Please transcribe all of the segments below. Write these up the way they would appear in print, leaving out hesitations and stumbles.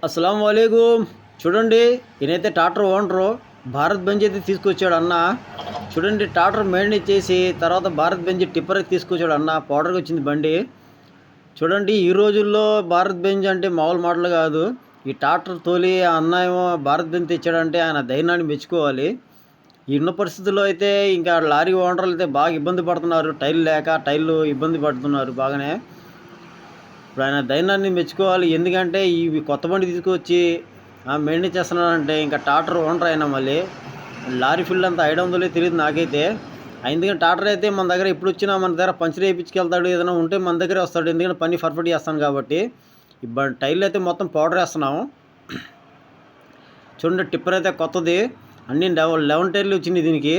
అస్సలం వాలేకుమ్. చూడండి, ఈయనైతే ట్రాక్టర్ ఓనరు. భారత్ బెంజ్ అయితే తీసుకొచ్చాడు అన్న. చూడండి, ట్రాక్టర్ మెయింటైన్ చేసి తర్వాత భారత్ బెంజ్ టిప్పర్ తీసుకొచ్చాడు అన్న. పౌడర్కి వచ్చింది బండి. చూడండి, ఈ రోజుల్లో భారత్ బెంజ్ అంటే మామూలు మాటలు కాదు. ఈ ట్రాక్టర్ తోలి ఆ అన్న ఏమో భారత్ బెంజ్ తెచ్చాడంటే ఆయన ధైర్యాన్ని మెచ్చుకోవాలి. ఈ ఉన్న పరిస్థితుల్లో అయితే ఇంకా లారీ ఓనర్లు అయితే బాగా ఇబ్బంది పడుతున్నారు. టైర్లు లేక టైర్లు ఇబ్బంది పడుతున్నారు బాగానే. ఇప్పుడు ఆయన ధైర్యాన్ని మెచ్చుకోవాలి. ఎందుకంటే ఇవి కొత్త బండి తీసుకొచ్చి మెయింటైన్ చేస్తున్నాడంటే ఇంకా ట్రాక్టర్ ఓనర్ అయినా మళ్ళీ లారీ ఫీల్డ్ అంతా 500 తెలియదు నాకైతే. ఎందుకంటే ట్రాక్టర్ అయితే మన దగ్గర ఎప్పుడు వచ్చినా మన దగ్గర పంచర్ వేయించుకెళ్తాడు. ఏదైనా ఉంటే మన దగ్గరే వస్తాడు. ఎందుకంటే పని పర్ఫెక్ట్ చేస్తాను కాబట్టి. టైర్లు అయితే మొత్తం పౌడర్ వేస్తున్నాము. చూడండి, టిప్పర్ అయితే కొత్తది. అన్ని 11 టైర్లు వచ్చినాయి దీనికి.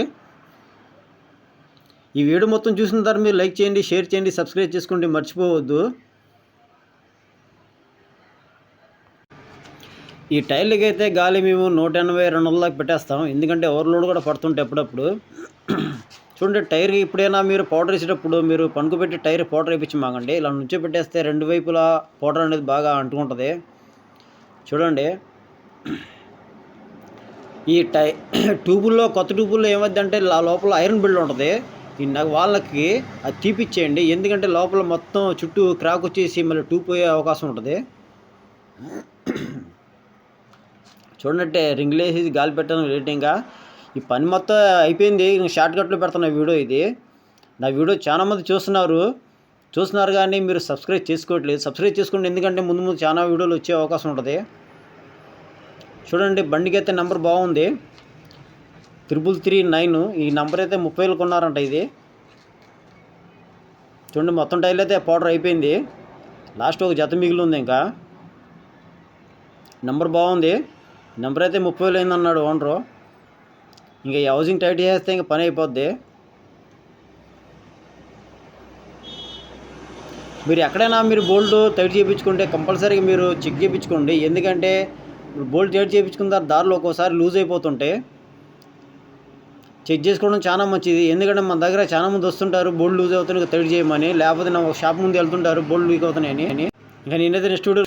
ఈ వీడియో మొత్తం చూసిన తర్వాత మీరు లైక్ చేయండి, షేర్ చేయండి, సబ్స్క్రైబ్ చేసుకోండి, మర్చిపోవద్దు. ఈ టైర్లకి అయితే గాలి మేము 180-200 దాకా పెట్టేస్తాం. ఎందుకంటే ఓవర్లోడ్ కూడా పడుతుంటే అప్పుడప్పుడు. చూడండి, టైర్కి ఎప్పుడైనా మీరు పౌడర్ వేసేటప్పుడు మీరు పనుకుపెట్టి టైర్ పౌడర్ వేయించి మాకండి. ఇలా నుంచో పెట్టేస్తే రెండు వైపులా పౌడర్ అనేది బాగా అంటుకుంటుంది. చూడండి, ఈ ట్యూబుల్లో కొత్త ట్యూబుల్లో ఏమవుతుందంటే లోపల ఐరన్ బిల్డ్ ఉంటుంది. వాళ్ళకి అది తీపిచ్చేయండి. ఎందుకంటే లోపల మొత్తం చుట్టూ క్రాక్ వచ్చేసి మళ్ళీ ట్యూబ్ పోయే అవకాశం ఉంటుంది. చూడండి, రింగులు వేసి గాలి పెట్టాను రేటింగ్గా. ఈ పని మొత్తం అయిపోయింది. షార్ట్ కట్లో పెడుతున్న వీడియో ఇది. నా వీడియో చాలామంది చూస్తున్నారు కానీ మీరు సబ్స్క్రైబ్ చేసుకోవట్లేదు. సబ్స్క్రైబ్ చేసుకోండి, ఎందుకంటే ముందు ముందు చాలా వీడియోలు వచ్చే అవకాశం ఉంటుంది. చూడండి, బండికి అయితే నెంబర్ బాగుంది, 339. ఈ నెంబర్ అయితే 30,000 కొన్నారంట ఇది. చూడండి, మొత్తం టైర్లు అయితే పౌడర్ అయిపోయింది. లాస్ట్ ఒక జత మిగిలి ఉంది. ఇంకా నెంబర్ బాగుంది. నెంబర్ అయితే 30,000 అయిందన్నాడు ఓనరు. ఇంకా ఈ హౌసింగ్ టైట్ చేస్తే ఇంకా పని అయిపోద్ది. మీరు ఎక్కడైనా మీరు బోల్ట్ టైట్ చేయించుకుంటే కంపల్సరీగా మీరు చెక్ చేయించుకోండి. ఎందుకంటే బోల్ట్ టైట్ చేయించుకున్న తర్వాత దారిలో ఒక్కోసారి లూజ్ అయిపోతుంటే చెక్ చేసుకోవడం చాలా మంచిది. ఎందుకంటే మన దగ్గర చాలా మంది వస్తుంటారు బోల్ట్ లూజ్ అవుతున్నాయి టైట్ చేయమని, లేకపోతే నా షాప్ ముందు వెళ్తుంటారు బోల్ట్ లీక్ అవుతున్నాయని. ఇంకా నేనైతే నెక్స్ట్ వీడియో